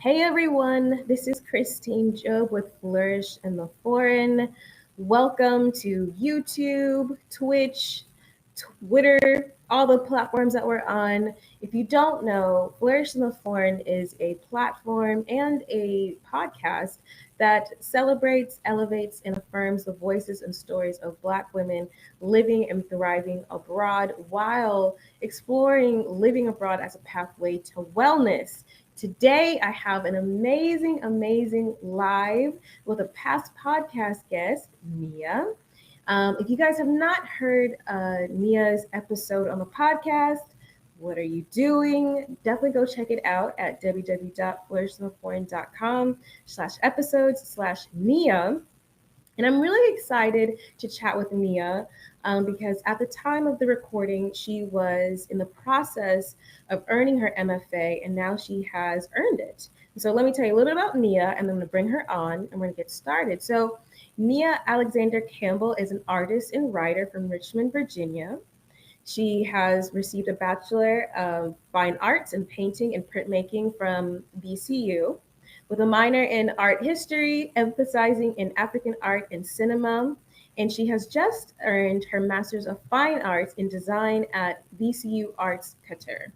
Hey everyone, this is Christine Job with Flourish in the Foreign. Welcome to YouTube, Twitch, Twitter, all the platforms that we're on. If you don't know, Flourish in the Foreign is a platform and a podcast that celebrates, elevates, and affirms the voices and stories of Black women living and thriving abroad while exploring living abroad as a pathway to wellness. Today, I have an amazing live with a past podcast guest, Nia. If you guys have not heard Nia's episode on the podcast, what are you doing? Definitely go check it out at www.flourishintheforeign.com/episodes/Nia. And I'm really excited to chat with Nia because at the time of the recording, she was in the process of earning her MFA, and now she has earned it. So let me tell you a little bit about Nia, and I'm going to bring her on, and we're going to get started. So Nia Alexander Campbell is an artist and writer from Richmond, Virginia. She has received a Bachelor of Fine Arts in Painting and Printmaking from VCU, with a minor in art history, emphasizing in African art and cinema. And she has just earned her Master's of Fine Arts in Design at VCUarts Qatar.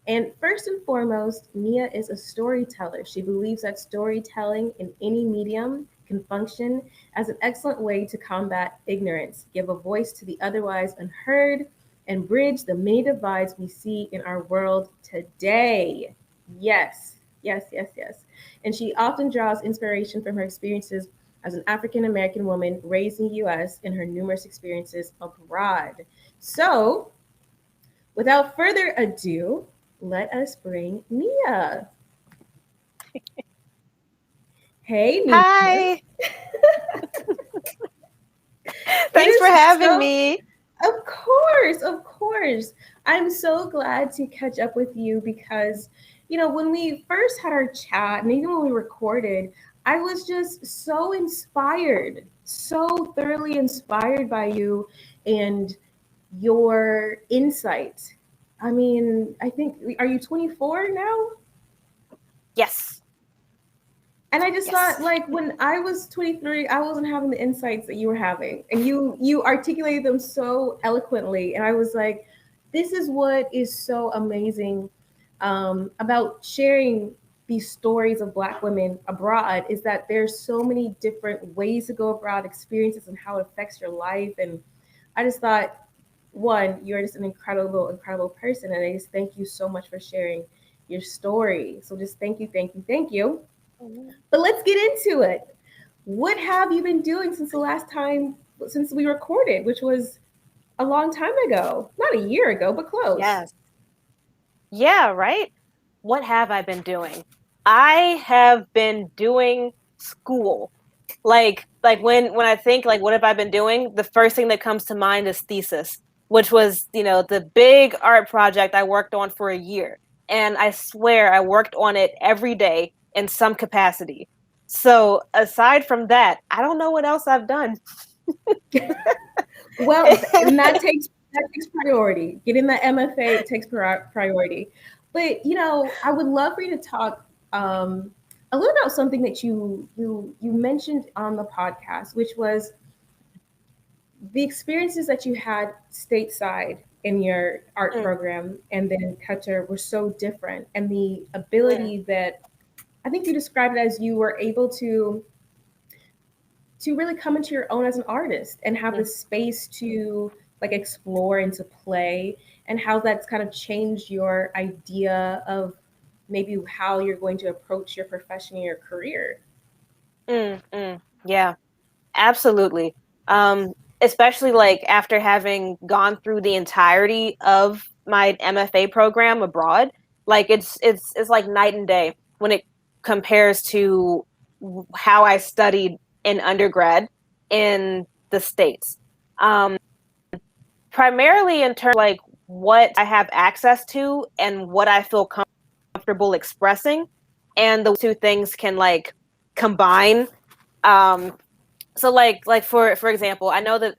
And first and foremost, Nia is a storyteller. She believes that storytelling in any medium can function as an excellent way to combat ignorance, give a voice to the otherwise unheard, and bridge the many divides we see in our world today. Yes. And she often draws inspiration from her experiences as an African American woman raised in the US and her numerous experiences abroad. So, without further ado, let us bring Nia. Hey, Nia. Hi. Thanks for having me. Of course. I'm so glad to catch up with you because, when we first had our chat and even when we recorded, I was just so inspired, so thoroughly inspired by you and your insight. I mean, I think, are you 24 now? Yes. And I just thought, like, when I was 23, I wasn't having the insights that you were having. And you articulated them so eloquently. And I was like, this is what is so amazing about sharing these stories of Black women abroad, is that there's so many different ways to go abroad, experiences, and how it affects your life. And I just thought, one, you're just an incredible person. And I just thank you so much for sharing your story. So just thank you. But let's get into it. What have you been doing since we recorded, which was a long time ago? Not a year ago, but close. Yes. Yeah, right? What have I been doing? I have been doing school. Like when I think, like, what have I been doing? The first thing that comes to mind is thesis, which was, the big art project I worked on for a year. And I swear I worked on it every day in some capacity. So aside from that, I don't know what else I've done. Well, and that takes priority. Getting the MFA takes priority. But I would love for you to talk a little about something that you mentioned on the podcast, which was the experiences that you had stateside in your art program and then Qatar were so different, and the ability that I think you described it as you were able to really come into your own as an artist and have the space to like explore and to play, and how that's kind of changed your idea of maybe how you're going to approach your profession and your career. Yeah, absolutely. Especially like after having gone through the entirety of my MFA program abroad, like it's like night and day when it compares to how I studied in undergrad in the States. Primarily in terms of like what I have access to and what I feel comfortable expressing, and those two things can like combine. So like for example, I know that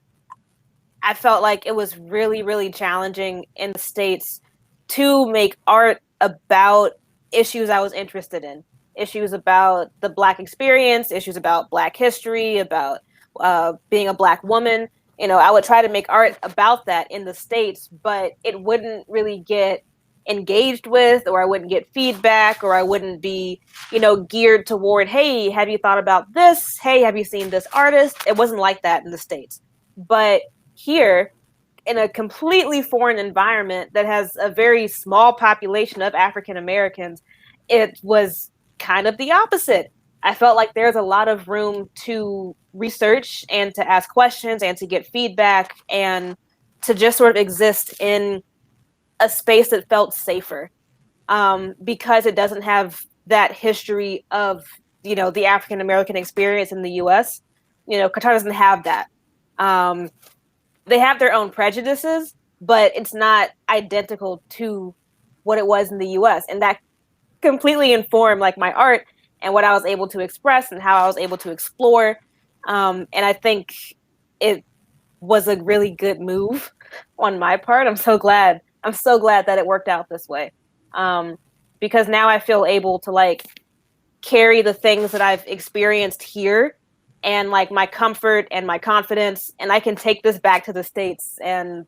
I felt like it was really challenging in the States to make art about issues I was interested in. issues about the Black experience, issues about Black history, about being a Black woman. I would try to make art about that in the States, but it wouldn't really get engaged with, or I wouldn't get feedback, or I wouldn't be, geared toward, hey, have you thought about this? Hey, have you seen this artist? It wasn't like that in the States. But here, in a completely foreign environment that has a very small population of African Americans, it was kind of the opposite. I felt like there's a lot of room to research and to ask questions and to get feedback and to just sort of exist in a space that felt safer, because it doesn't have that history of, the African American experience in the US. Qatar doesn't have that. They have their own prejudices, but it's not identical to what it was in the US. And that completely informed like my art and what I was able to express and how I was able to explore. And I think it was a really good move on my part. I'm so glad that it worked out this way. Because now I feel able to like carry the things that I've experienced here and like my comfort and my confidence, and I can take this back to the States and,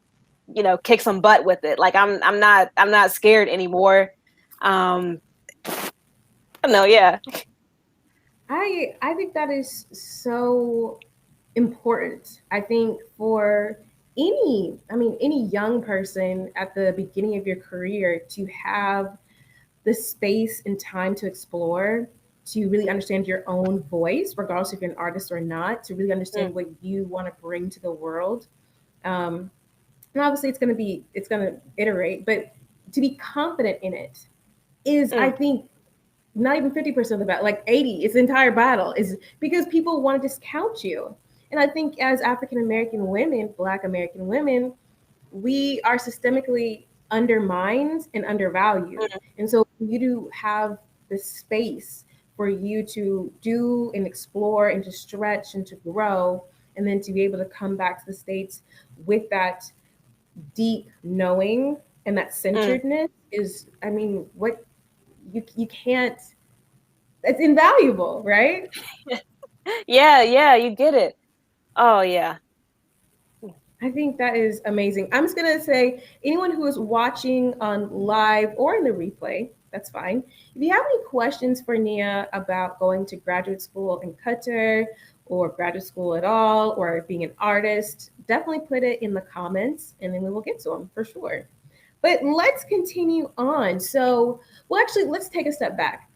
kick some butt with it. Like I'm not scared anymore. No, yeah. I think that is so important. I think for any young person at the beginning of your career to have the space and time to explore, to really understand your own voice, regardless if you're an artist or not, to really understand what you want to bring to the world. And obviously it's going to iterate, but to be confident in it is, I think, not even 50% of the battle, like 80, it's the entire battle, is because people want to discount you. And I think as African American women, Black American women, we are systemically undermined and undervalued. And so you do have the space for you to do and explore and to stretch and to grow, and then to be able to come back to the States with that deep knowing and that centeredness is, what you can't, it's invaluable, right? Yeah, you get it. Oh yeah. I think that is amazing. I'm just gonna say, anyone who is watching on live or in the replay, that's fine. If you have any questions for Nia about going to graduate school in Qatar or graduate school at all, or being an artist, definitely put it in the comments and then we will get to them for sure. But let's continue on. So, well, actually, let's take a step back.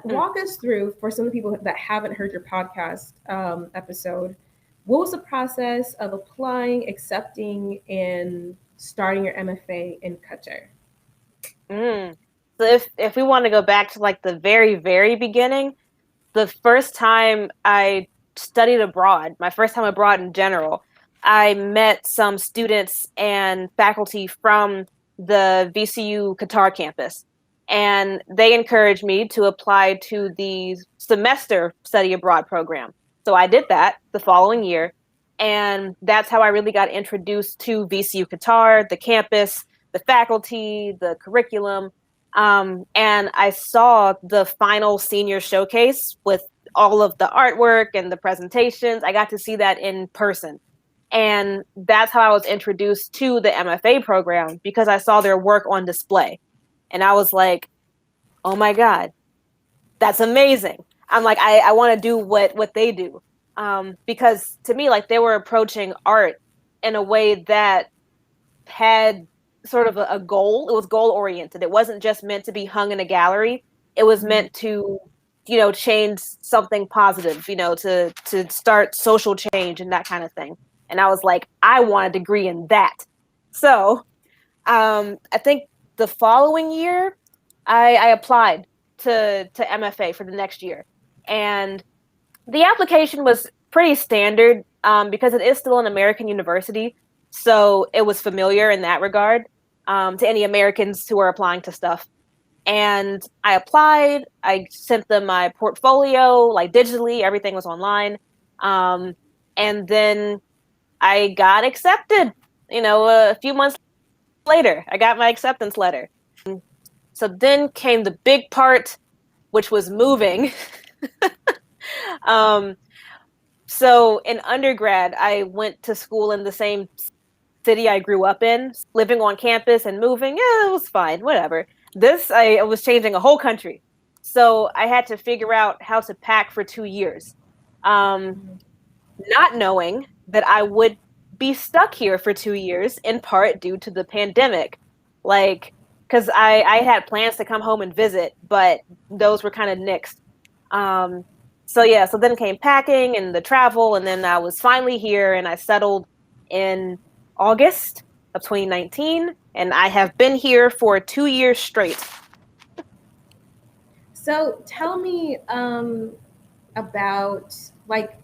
Walk us through, for some of the people that haven't heard your podcast episode, what was the process of applying, accepting, and starting your MFA in Qatar? So if we want to go back to like the very, very beginning, the first time I studied abroad, my first time abroad in general, I met some students and faculty from the VCU Qatar campus. And they encouraged me to apply to the semester study abroad program. So I did that the following year. And that's how I really got introduced to VCU Qatar, the campus, the faculty, the curriculum. And I saw the final senior showcase with all of the artwork and the presentations. I got to see that in person. And that's how I was introduced to the MFA program, because I saw their work on display. And I was like, oh my God, that's amazing. I'm like, I want to do what they do. Because to me, like, they were approaching art in a way that had sort of a goal. It was goal oriented. It wasn't just meant to be hung in a gallery. It was meant to, change something positive, to start social change and that kind of thing. And I was like, I want a degree in that. So I think the following year, I applied to MFA for the next year. And the application was pretty standard, because it is still an American university. So it was familiar in that regard, to any Americans who are applying to stuff. And I applied. I sent them my portfolio, like digitally. Everything was online. And then I got accepted. A few months later, I got my acceptance letter. So then came the big part. which was moving. um, so in undergrad, I went to school in the same city I grew up in, living on campus and moving. Yeah, it was fine, whatever. This, I was changing a whole country. So I had to figure out how to pack for 2 years. Not knowing that I would be stuck here for 2 years, in part due to the pandemic. Like, because I had plans to come home and visit, but those were kind of nixed. So yeah, so then came packing and the travel, and then I was finally here, and I settled in August of 2019, and I have been here for 2 years straight. So tell me about like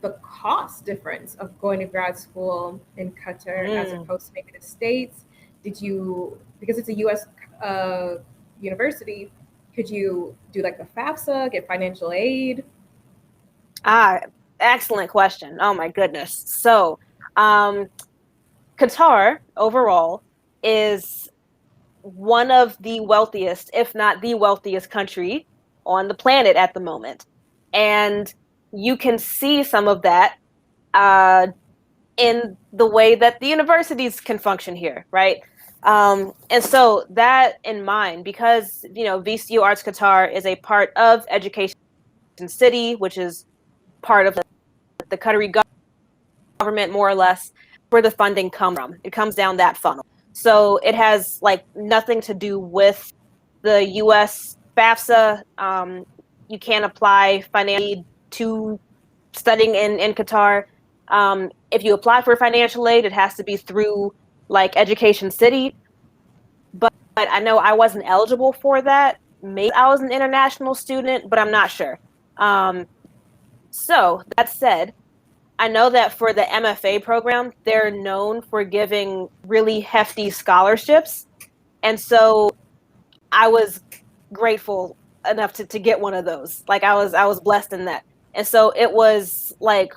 the cost difference of going to grad school in Qatar as opposed to maybe the States. Did you, because it's a U.S. University, could you do like the FAFSA, get financial aid? Excellent question. Oh my goodness. So, Qatar overall is one of the wealthiest, if not the wealthiest country on the planet at the moment. And you can see some of that in the way that the universities can function here, right? And so that in mind, because, VCUarts Qatar is a part of Education City, which is part of the Qatari government, more or less, where the funding comes from. It comes down that funnel. So it has like nothing to do with the U.S. FAFSA. You can't apply financial aid to studying in Qatar. If you apply for financial aid, it has to be through like Education City. But I know I wasn't eligible for that. Maybe I was an international student, but I'm not sure. So that said, I know that for the MFA program, they're known for giving really hefty scholarships. And so I was grateful enough to get one of those. Like I was blessed in that. And so it was like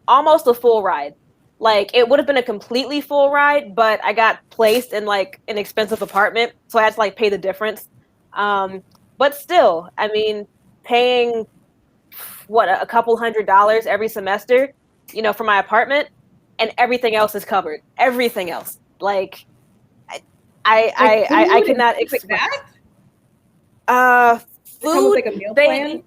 almost a full ride. Like it would have been a completely full ride, but I got placed in like an expensive apartment. So I had to like pay the difference. But still, I mean, paying a couple $100 every semester, for my apartment, and everything else is covered. Everything else. Like I cannot explain that. Food, like a meal plan?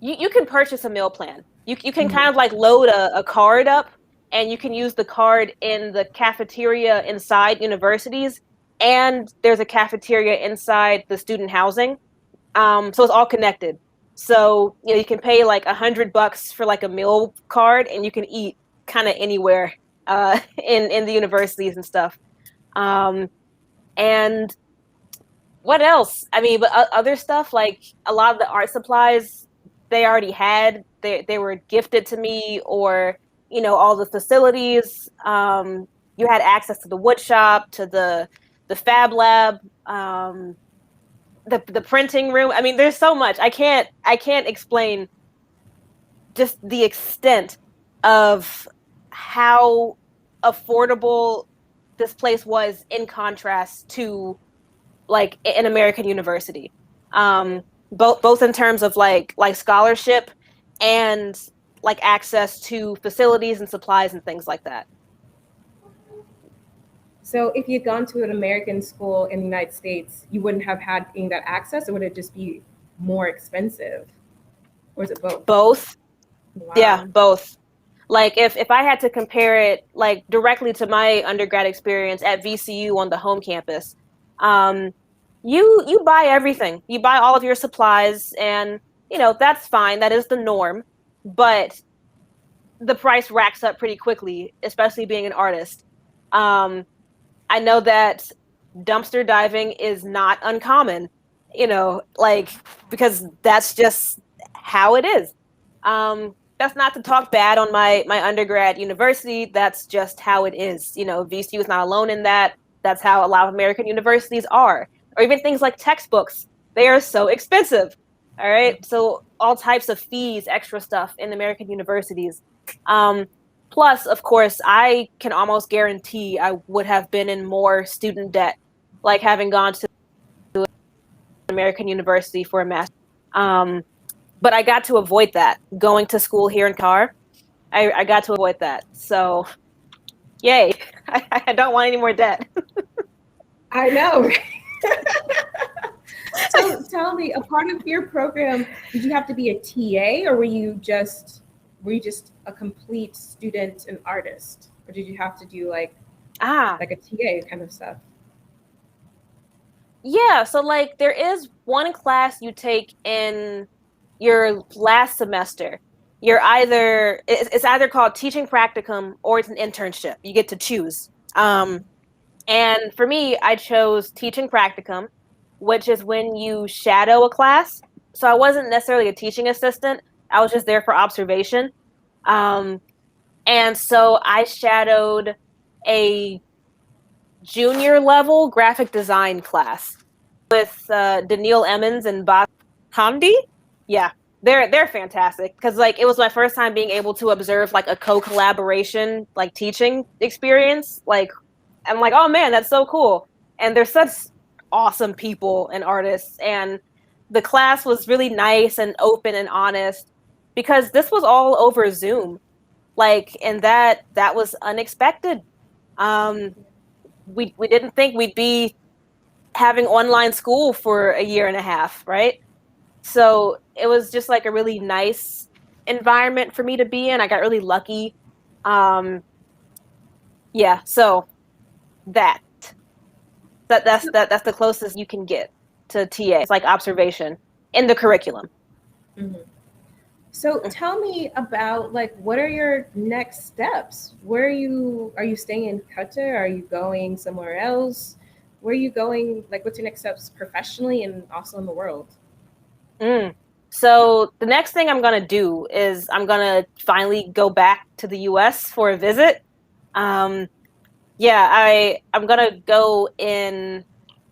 You can purchase a meal plan. You can kind of like load a card up, and you can use the card in the cafeteria inside universities, and there's a cafeteria inside the student housing. So it's all connected. So you can pay like $100 for like a meal card, and you can eat kind of anywhere in the universities and stuff. And what else? I mean, but other stuff, like a lot of the art supplies they already had. They were gifted to me, or all the facilities. You had access to the wood shop, to the fab lab. The printing room. I mean, there's so much. I can't explain just the extent of how affordable this place was in contrast to like an American university. Both in terms of like scholarship and like access to facilities and supplies and things like that. So if you'd gone to an American school in the United States, you wouldn't have had any of that access, or would it just be more expensive? Or is it both? Both. Wow. Yeah, both. Like if I had to compare it like directly to my undergrad experience at VCU on the home campus, you buy everything. You buy all of your supplies, and that's fine. That is the norm. But the price racks up pretty quickly, especially being an artist. I know that dumpster diving is not uncommon, like because that's just how it is. That's not to talk bad on my undergrad university. That's just how it is. VCU is not alone in that. That's how a lot of American universities are. Or even things like textbooks. They are so expensive. All right. So all types of fees, extra stuff in American universities. Plus, of course, I can almost guarantee I would have been in more student debt, like having gone to American University for a master's. But I got to avoid that going to school here in Qatar. I got to avoid that. So, yay! I don't want any more debt. I know. So tell me, a part of your program, did you have to be a TA, or were you just a complete student and artist, or did you have to do like a TA kind of stuff? Yeah, so like there is one class you take in your last semester. It's either called teaching practicum or it's an internship. You get to choose. And for me, I chose teaching practicum, which is when you shadow a class. So I wasn't necessarily a teaching assistant. I was just there for observation. And so I shadowed a junior level graphic design class with Daniil Emmons and Bas Hamdi. Yeah, they're fantastic because like it was my first time being able to observe like a co-collaboration like teaching experience. Like I'm like, oh man, that's so cool. And they're such awesome people and artists. And the class was really nice and open and honest because this was all over Zoom. Like, and that was unexpected. We didn't think we'd be having online school for a year and a half, right? So it was just like a really nice environment for me to be in. I got really lucky. Yeah, so that's the closest you can get to TA. It's like observation in the curriculum. Mm-hmm. So tell me about like what are your next steps? Are you staying in Qatar? Are you going somewhere else? Where are you going? Like what's your next steps professionally and also in the world? So the next thing I'm gonna do is I'm gonna finally go back to the US for a visit. Yeah, I'm gonna go in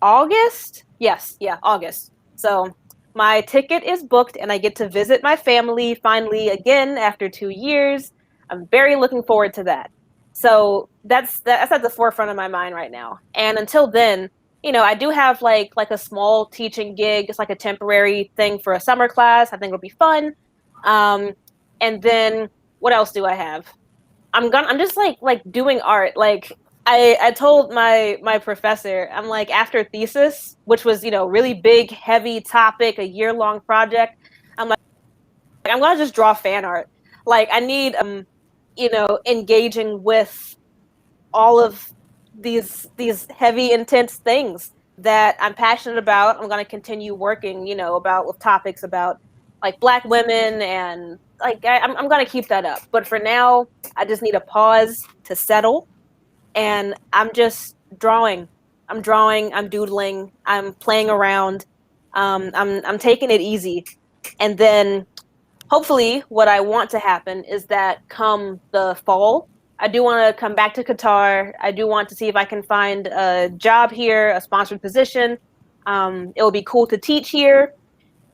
August. Yes, yeah, August. So my ticket is booked and I get to visit my family finally again after 2 years. I'm very looking forward to that. So that's at the forefront of my mind right now. And until then, you know, I do have like a small teaching gig. It's like a temporary thing for a summer class. I think it'll be fun. And then what else do I have? I'm just like doing art. Like I told my professor, I'm like, after thesis, which was, you know, really big, heavy topic, a year-long project, I'm like, I'm gonna just draw fan art. Like I need you know, engaging with all of these heavy, intense things that I'm passionate about. I'm gonna continue working, you know, with topics about like Black women and like I'm gonna keep that up. But for now, I just need a pause to settle. And I'm just drawing. I'm doodling, I'm playing around. I'm taking it easy. And then hopefully what I want to happen is that come the fall, I do want to come back to Qatar. I do want to see if I can find a job here, a sponsored position. It will be cool to teach here.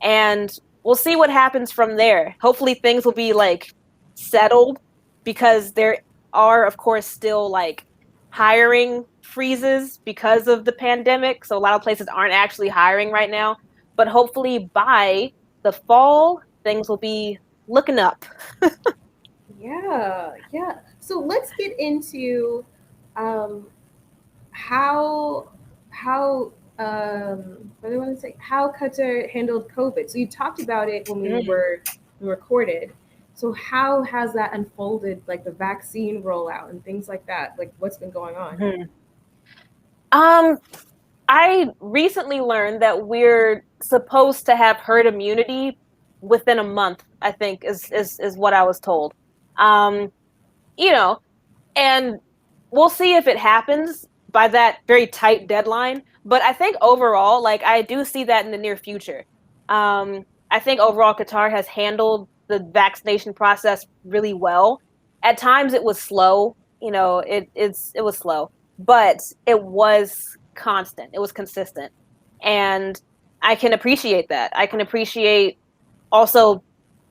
And we'll see what happens from there. Hopefully things will be like settled because there are, of course, still like hiring freezes because of the pandemic. So a lot of places aren't actually hiring right now. But hopefully by the fall, things will be looking up. Yeah. So let's get into how what do I want to say? How Qatar handled COVID. So you talked about it when we were recorded. So how has that unfolded, like the vaccine rollout and things like that? Like what's been going on? I recently learned that we're supposed to have herd immunity within a month, I think is what I was told. You know, and we'll see if it happens by that very tight deadline. But I think overall, like I do see that in the near future. I think overall Qatar has handled the vaccination process really well. At times it was slow, you know, it was slow, but it was constant. It was consistent. And I can appreciate that. I can appreciate also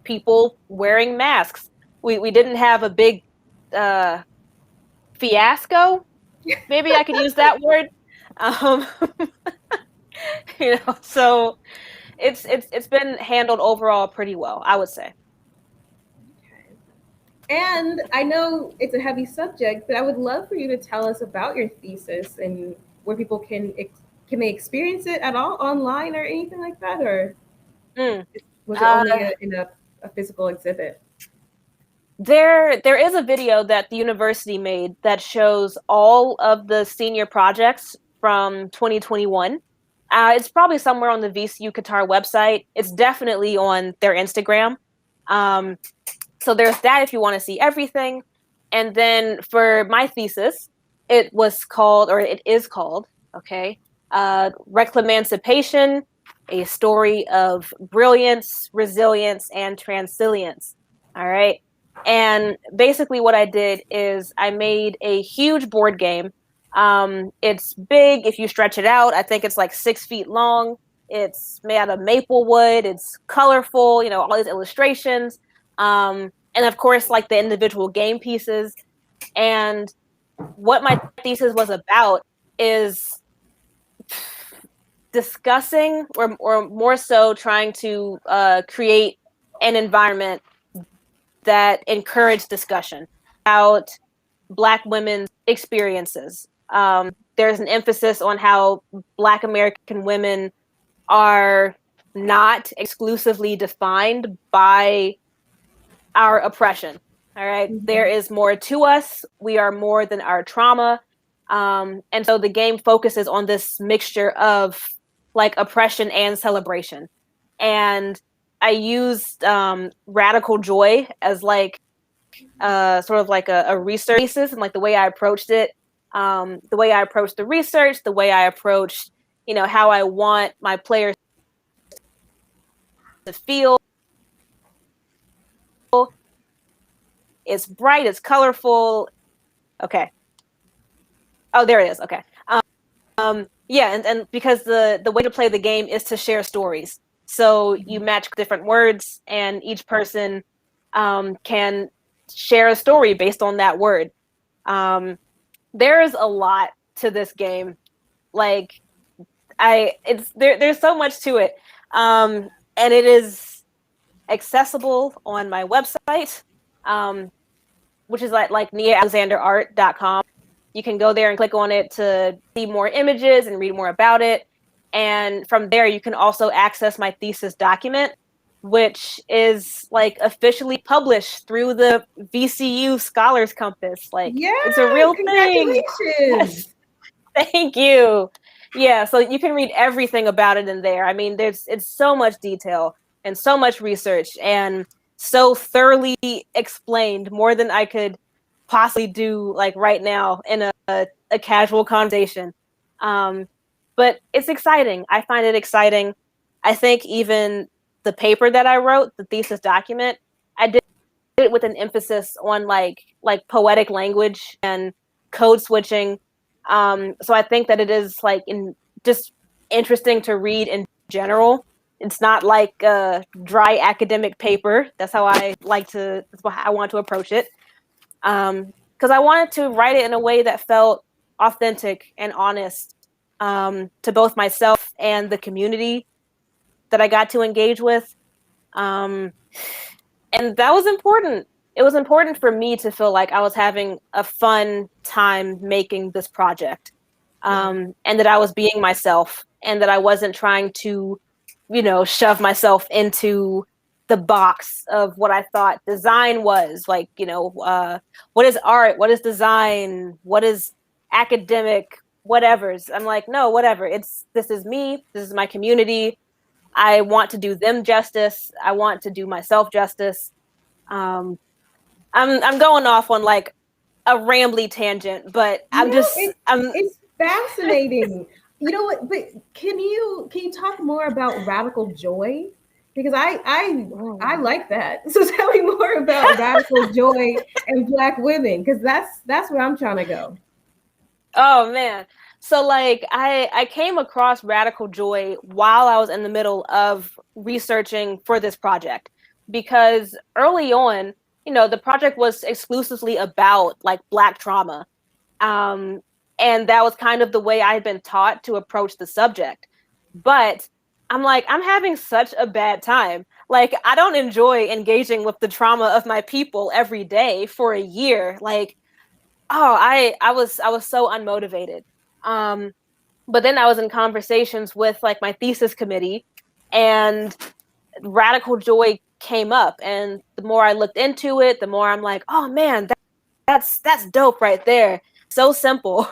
people wearing masks. We didn't have a big fiasco. Maybe I could use that word. So it's been handled overall pretty well, I would say. Okay. And I know it's a heavy subject, but I would love for you to tell us about your thesis and where people can they experience it at all online or anything like that, or Mm. was it Uh, only in a physical exhibit? there is a video that the university made that shows all of the senior projects from 2021. It's probably somewhere on the VCU Qatar website. It's definitely on their Instagram. Um, so there's that if you want to see everything. And then for my thesis, it is called, okay, Reclamancipation, a story of brilliance, resilience, and transilience. All right. And basically, what I did is I made a huge board game. It's big if you stretch it out. I think it's like 6 feet long. It's made out of maple wood. It's colorful, all these illustrations. And of course, like the individual game pieces. And what my thesis was about is discussing, or more so trying to create an environment that encouraged discussion about Black women's experiences. There's an emphasis on how Black American women are not exclusively defined by our oppression. All right. Mm-hmm. There is more to us. We are more than our trauma. And so the game focuses on this mixture of like oppression and celebration. And I used radical joy as like sort of like a research basis, and like the way I approached it, the way I approached the research, the way I approached, how I want my players to feel. It's bright, it's colorful. Okay. Oh, there it is. Okay. Yeah, and because the way to play the game is to share stories. So you match different words, and each person can share a story based on that word. There's a lot to this game. Like there's so much to it. And it is accessible on my website, which is like niaalexanderart.com. You can go there and click on it to see more images and read more about it. And from there, you can also access my thesis document, which is like officially published through the VCU Scholars Compass. Like, Yeah, it's a real thing. congratulations. Yes. Thank you. Yeah, so you can read everything about it in there. I mean, it's so much detail and so much research and so thoroughly explained, more than I could possibly do like right now in a casual conversation. But it's exciting. I find it exciting. I think even the paper that I wrote, the thesis document, I did it with an emphasis on like poetic language and code switching. So I think that it is like just interesting to read in general. It's not like a dry academic paper. That's how I want to approach it. Because I wanted to write it in a way that felt authentic and honest, to both myself and the community that I got to engage with. And that was important. It was important for me to feel like I was having a fun time making this project, and that I was being myself, and that I wasn't trying to, shove myself into the box of what I thought design was. Like, what is art? What is design? What is academic? Whatever's. I'm like, no, whatever. This is me. This is my community. I want to do them justice. I want to do myself justice. I'm going off on like a rambly tangent, but It's fascinating. You know what? But can you talk more about radical joy? Because I like that. So tell me more about radical joy and Black women, because that's where I'm trying to go. Oh man. So like I came across radical joy while I was in the middle of researching for this project, because early on, the project was exclusively about like Black trauma. And that was kind of the way I had been taught to approach the subject. But I'm like, I'm having such a bad time. Like, I don't enjoy engaging with the trauma of my people every day for a year. Like, oh, I was so unmotivated. Um, but then I was in conversations with like my thesis committee, and radical joy came up. And the more I looked into it, the more I'm like, oh man, that's dope right there. So simple.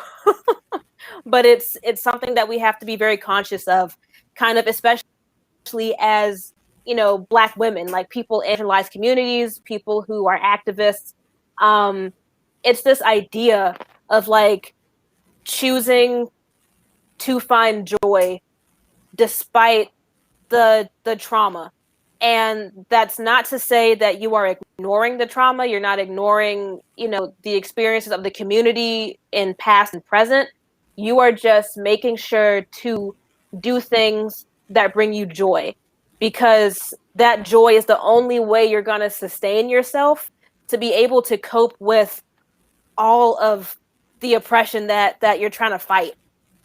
But it's something that we have to be very conscious of, kind of, especially as, Black women, like people in marginalized communities, people who are activists. um it's this idea of like choosing to find joy despite the trauma. And that's not to say that you are ignoring the trauma, you're not ignoring, the experiences of the community in past and present. You are just making sure to do things that bring you joy, because that joy is the only way you're going to sustain yourself to be able to cope with all of the oppression that you're trying to fight.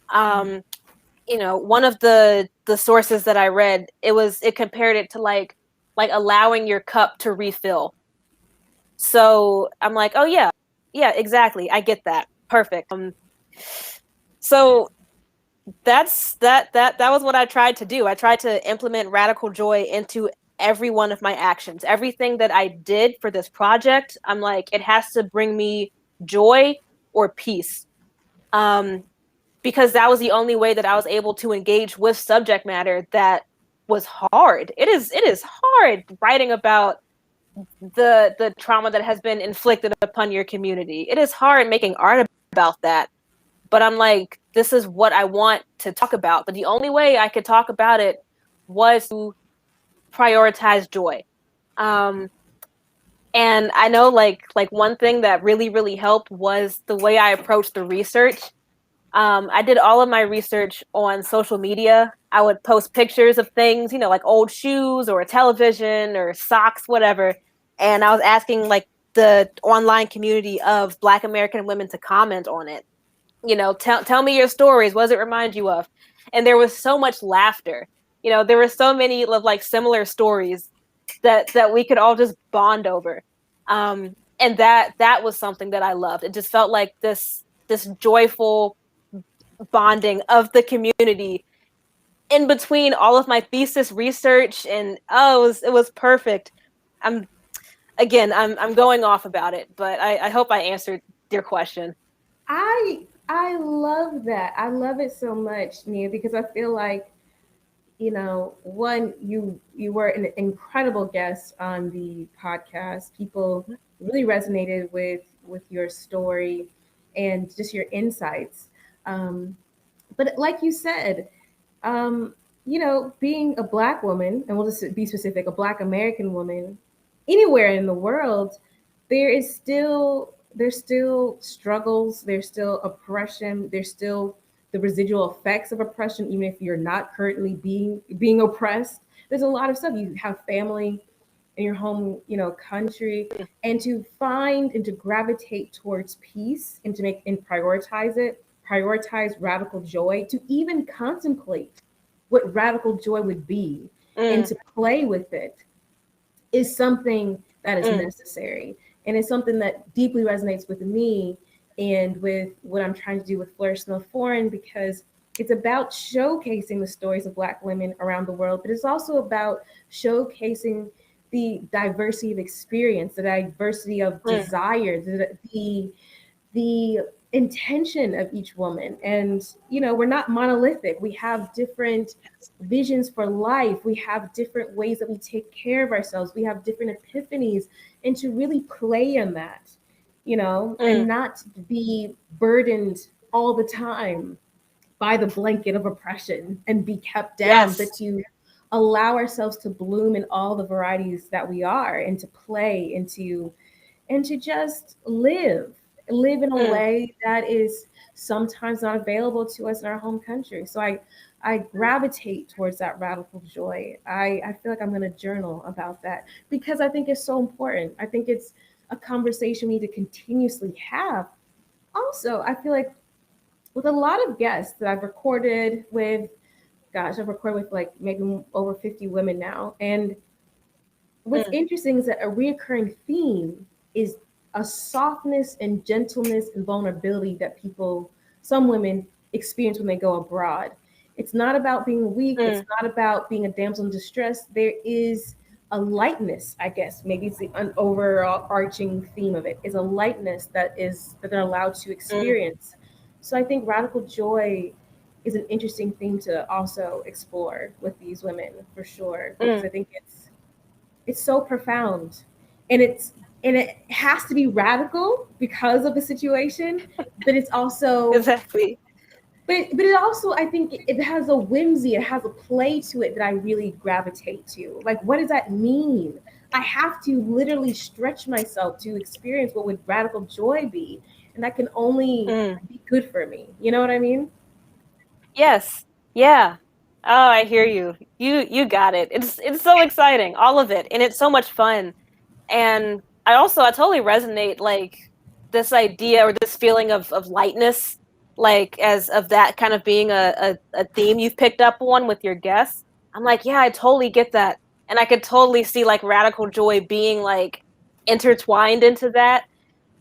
um One of the sources that I read, it compared it to like allowing your cup to refill. So I'm like, oh yeah, exactly, I get that, perfect. So that was what I tried to do. I tried to implement radical joy into every one of my actions. Everything that I did for this project, I'm like, it has to bring me joy or peace. um because that was the only way that I was able to engage with subject matter that was hard. It is hard writing about the trauma that has been inflicted upon your community. It is hard making art about that. But I'm like, this is what I want to talk about. But the only way I could talk about it was to prioritize joy. Um, and I know like one thing that really, really helped was the way I approached the research. I did all of my research on social media. I would post pictures of things, like old shoes or a television or socks, whatever. And I was asking like the online community of Black American women to comment on it. Tell me your stories. What does it remind you of? And there was so much laughter. There were so many of like similar stories that we could all just bond over. And that was something that I loved. It just felt like this joyful bonding of the community in between all of my thesis research. And it was perfect. I'm going off about it, but I hope I answered your question. I love that. I love it so much, Nia, because I feel like, one, you were an incredible guest on the podcast. People really resonated with your story and just your insights. Um, but like you said, um, being a Black woman, and we'll just be specific, a Black American woman, anywhere in the world, there's still struggles, there's still oppression, there's still the residual effects of oppression, even if you're not currently being oppressed. There's a lot of stuff. You have family in your home, country, and to find and to gravitate towards peace and to make and prioritize radical joy, to even contemplate what radical joy would be and Mm, to play with it is something that is mm, necessary. And it's something that deeply resonates with me and with what I'm trying to do with Flourish No Foreign, because it's about showcasing the stories of Black women around the world, but it's also about showcasing the diversity of experience, the diversity of mm. desire, the intention of each woman. And we're not monolithic. We have different visions for life. We have different ways that we take care of ourselves. We have different epiphanies, and to really play in that, and Mm. not be burdened all the time by the blanket of oppression and be kept down, but Yes. to allow ourselves to bloom in all the varieties that we are, and to play, and to just live in a Mm. way that is sometimes not available to us in our home country. So I gravitate towards that radical joy. I feel like I'm going to journal about that because I think it's so important. I think it's a conversation we need to continuously have. Also, I feel like with a lot of guests that I've recorded with, gosh, I've recorded with like maybe over 50 women now. And what's Mm. interesting is that a reoccurring theme is a softness and gentleness and vulnerability that some women experience when they go abroad. It's not about being weak. It's Mm. not about being a damsel in distress. There is a lightness, I guess. Maybe it's the overarching theme of it is a lightness that they're allowed to Mm. experience. So I think radical joy is an interesting theme to also explore with these women for sure, because Mm. I think it's so profound, and it has to be radical because of the situation, but it's also Exactly. but it also, I think it has a whimsy, it has a play to it that I really gravitate to. Like, what does that mean? I have to literally stretch myself to experience what would radical joy be, and that can only Mm. be good for me. You know what I mean? Yes. Yeah. Oh, I hear you. You got it. It's so exciting, all of it, and it's so much fun. And I totally resonate like this idea or this feeling of lightness, like as of that kind of being a theme you've picked up on with your guests. I'm like, yeah, I totally get that. And I could totally see like radical joy being like intertwined into that.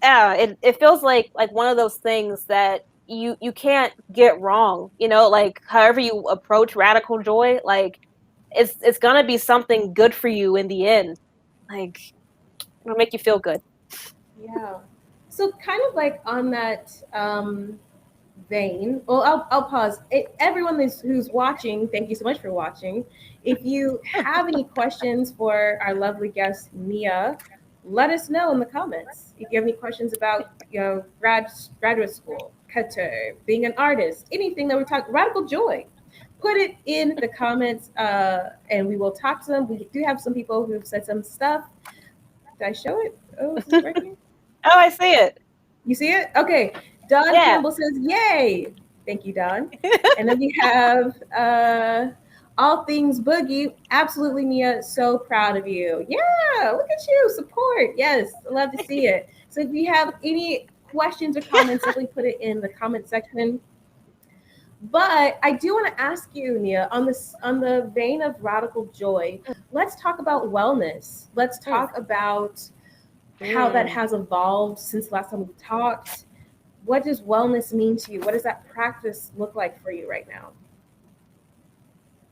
Yeah, it feels like one of those things that you can't get wrong, like however you approach radical joy, like it's gonna be something good for you in the end. Like it'll make you feel good. Yeah. So kind of like on that vein, well, I'll pause. Everyone who's watching, thank you so much for watching. If you have any questions for our lovely guest Nia, let us know in the comments. If you have any questions about graduate school, Qatar, being an artist, anything that we're talking, radical joy, put it in the comments, and we will talk to them. We do have some people who've said some stuff. Did I show it? Oh, is this working? Oh, I see it. You see it? Okay. Don Yeah. Campbell says, "Yay!" Thank you, Don. And then we have All Things Boogie. Absolutely, Mia. So proud of you. Yeah, look at you. Support. Yes, I love to see it. So if you have any questions or comments, simply put it in the comment section. But I do want to ask you, Nia, on the vein of radical joy, let's talk about wellness. Let's Mm. talk about how that Mm. has evolved since the last time we talked. What does wellness mean to you? What does that practice look like for you right now?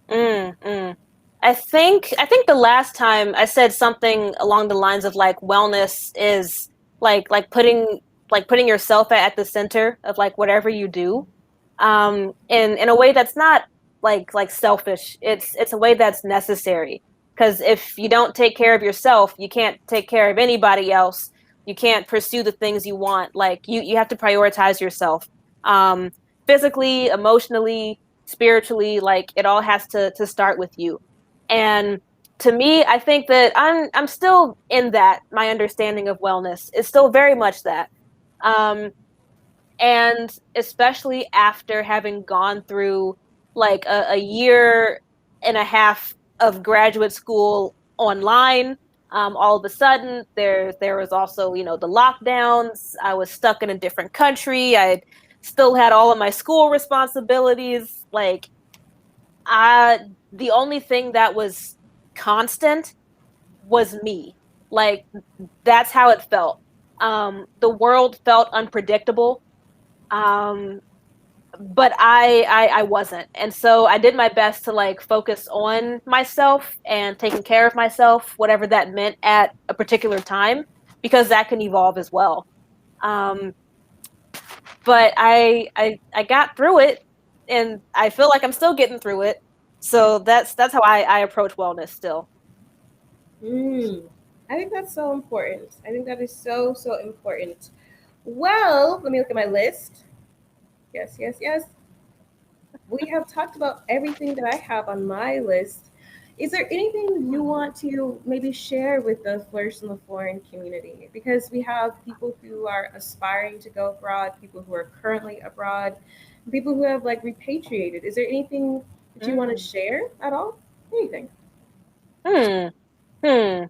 Mm. Mm. I think the last time I said something along the lines of like wellness is like putting yourself at the center of like whatever you do, in a way that's not like selfish. It's a way that's necessary, because if you don't take care of yourself, you can't take care of anybody else. You can't pursue the things you want. Like you have to prioritize yourself, um, physically, emotionally, spiritually. Like it all has to start with you. And to me, I think that I'm still in that. My understanding of wellness is still very much that. Um, and especially after having gone through like a year and a half of graduate school online, all of a sudden there was also the lockdowns. I was stuck in a different country. I still had all of my school responsibilities. Like I the only thing that was constant was me. Like that's how it felt. The world felt unpredictable, um, but I wasn't, and so I did my best to like focus on myself and taking care of myself, whatever that meant at a particular time, because that can evolve as well. Um, but I got through it, and I feel like I'm still getting through it. So that's how I approach wellness still. Mm, I think that's so important. I think that is so, so important. Well, let me look at my list. Yes, yes, yes. We have talked about everything that I have on my list. Is there anything you want to maybe share with the Flourish in the Foreign community? Because we have people who are aspiring to go abroad, people who are currently abroad, people who have like repatriated. Is there anything that you want to Mm. share at all? Anything? Hmm. Hmm.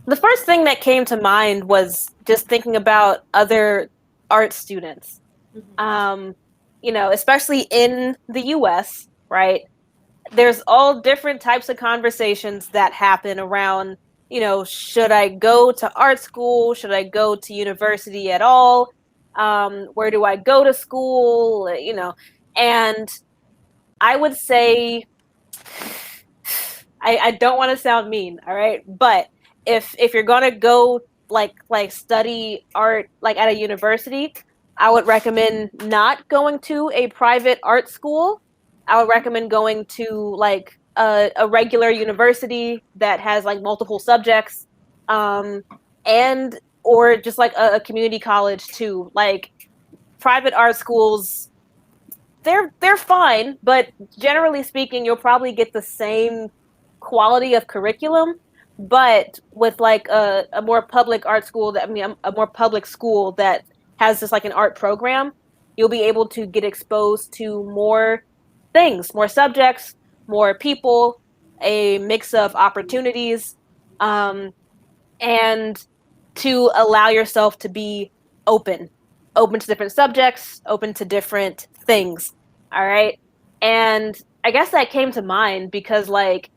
The first thing that came to mind was just thinking about other art students, Mm-hmm. um, especially in the US. right? There's all different types of conversations that happen around, should I go to art school? Should I go to university at all? Where do I go to school? And I would say, I don't want to sound mean, all right? But if you're gonna go like study art like at a university, I would recommend not going to a private art school. I would recommend going to like a regular university that has like multiple subjects, and or just like a community college too. Like private art schools, they're fine, but generally speaking, you'll probably get the same quality of curriculum, but with like a more public art school a more public school that has just like an art program, you'll be able to get exposed to more things, more subjects, more people, a mix of opportunities, and to allow yourself to be open, open to different subjects, open to different things. All right. And I guess that came to mind because like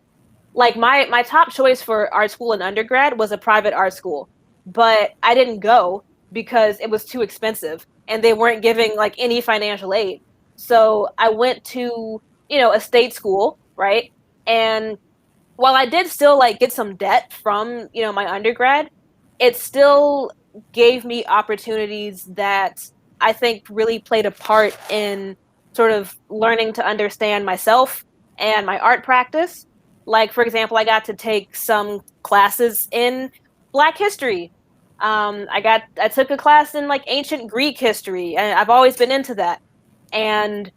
my top choice for art school in undergrad was a private art school, but I didn't go because it was too expensive and they weren't giving like any financial aid. So I went to, a state school, right? And while I did still like get some debt from, my undergrad, it still gave me opportunities that I think really played a part in sort of learning to understand myself and my art practice. Like, for example, I got to take some classes in Black history. I took a class in like ancient Greek history, and I've always been into that. And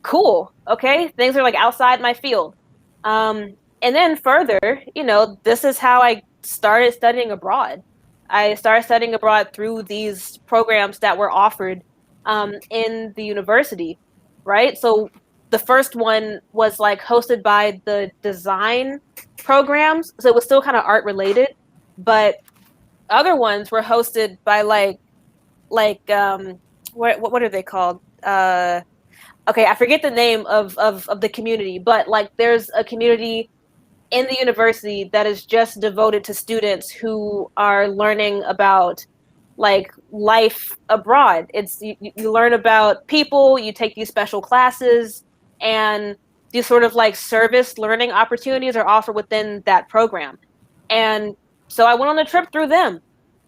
cool, okay, things are like outside my field. And then further, this is how I started studying abroad. I started studying abroad through these programs that were offered in the university, right? So the first one was like hosted by the design programs, so it was still kind of art related, but other ones were hosted by what are they called? Okay, I forget the name of the community, but like there's a community in the university that is just devoted to students who are learning about like life abroad. It's you learn about people, you take these special classes, and these sort of like service learning opportunities are offered within that program. And so I went on a trip through them.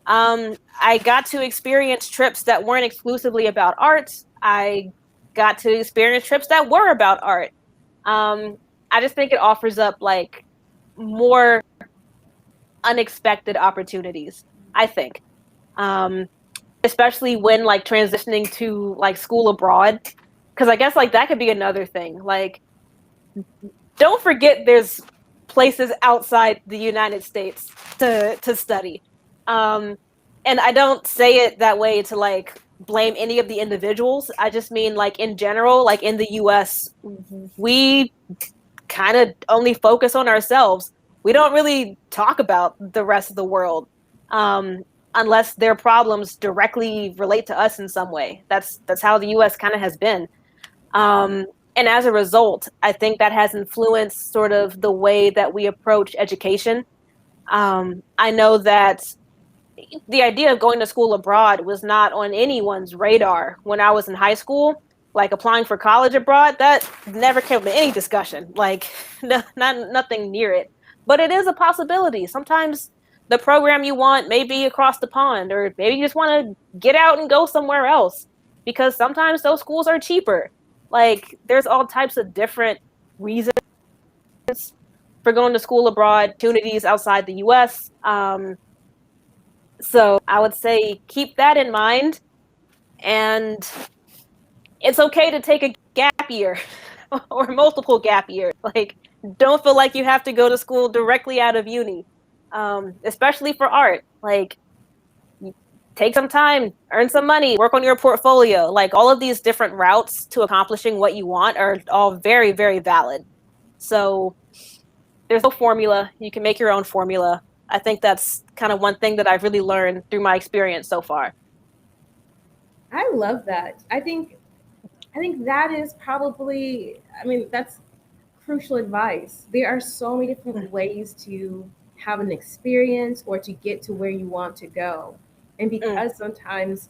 I got to experience trips that weren't exclusively about art. I got to experience trips that were about art. I just think it offers up like more unexpected opportunities, I think. Especially when like transitioning to like school abroad, because I guess like that could be another thing. Like, don't forget there's places outside the United States to study. And I don't say it that way to like blame any of the individuals. I just mean like in general, like in the US, we kind of only focus on ourselves. We don't really talk about the rest of the world, unless their problems directly relate to us in some way. That's how the US kind of has been. And as a result, I think that has influenced sort of the way that we approach education. I know that the idea of going to school abroad was not on anyone's radar when I was in high school. Like applying for college abroad, that never came to any discussion. Like, nothing near it. But it is a possibility. Sometimes the program you want may be across the pond, or maybe you just want to get out and go somewhere else, because sometimes those schools are cheaper. Like, there's all types of different reasons for going to school abroad, opportunities outside the US. So I would say keep that in mind. And it's okay to take a gap year or multiple gap years. Like, don't feel like you have to go to school directly out of uni, especially for art. Like, take some time, earn some money, work on your portfolio. Like, all of these different routes to accomplishing what you want are all very, very valid. So there's no formula. You can make your own formula. I think that's kind of one thing that I've really learned through my experience so far. I love that. I think that is probably, I mean, that's crucial advice. There are so many different ways to have an experience or to get to where you want to go. And because sometimes,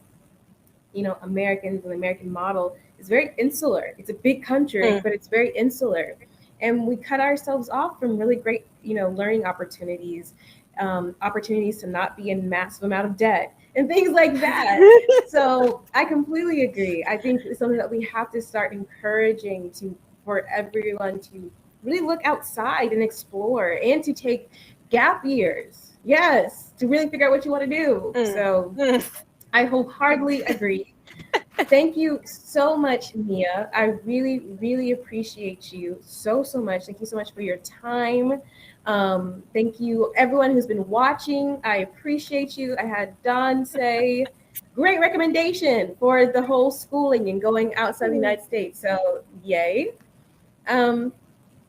Americans and the American model is very insular. It's a big country, but it's very insular. And we cut ourselves off from really great, learning opportunities, opportunities to not be in massive amount of debt and things like that. So I completely agree. I think it's something that we have to start encouraging for everyone to really look outside and explore and to take gap years. Yes, to really figure out what you want to do. So I wholeheartedly agree. Thank you so much, Nia. I really, really appreciate you so much. Thank you so much for your time. Thank you, everyone who's been watching. I appreciate you. I had Don say, great recommendation for the whole schooling and going outside the United States. So, yay.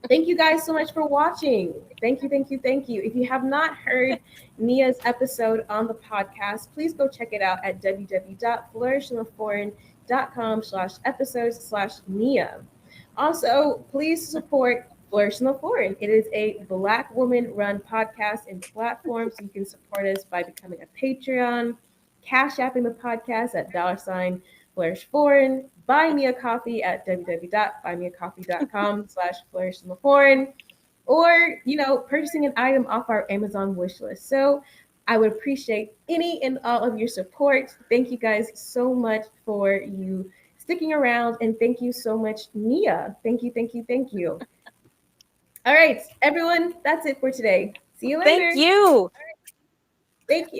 Thank you guys so much for watching. Thank you, thank you, thank you. If you have not heard Nia's episode on the podcast, please go check it out at www.flourishintheforeign.com/episodes/Nia. Also, please support Flourish in the Foreign. It is a Black woman-run podcast and platform, so you can support us by becoming a Patreon, cash apping the podcast at $Flourish Foreign. Buy me a coffee at www.buymeacoffee.com/flourishintheforeign, or purchasing an item off our Amazon wish list. So I would appreciate any and all of your support. Thank you guys so much for you sticking around, and thank you so much, Nia. Thank you, thank you, thank you. All right, everyone, that's it for today. See you later. Thank you. Thank you.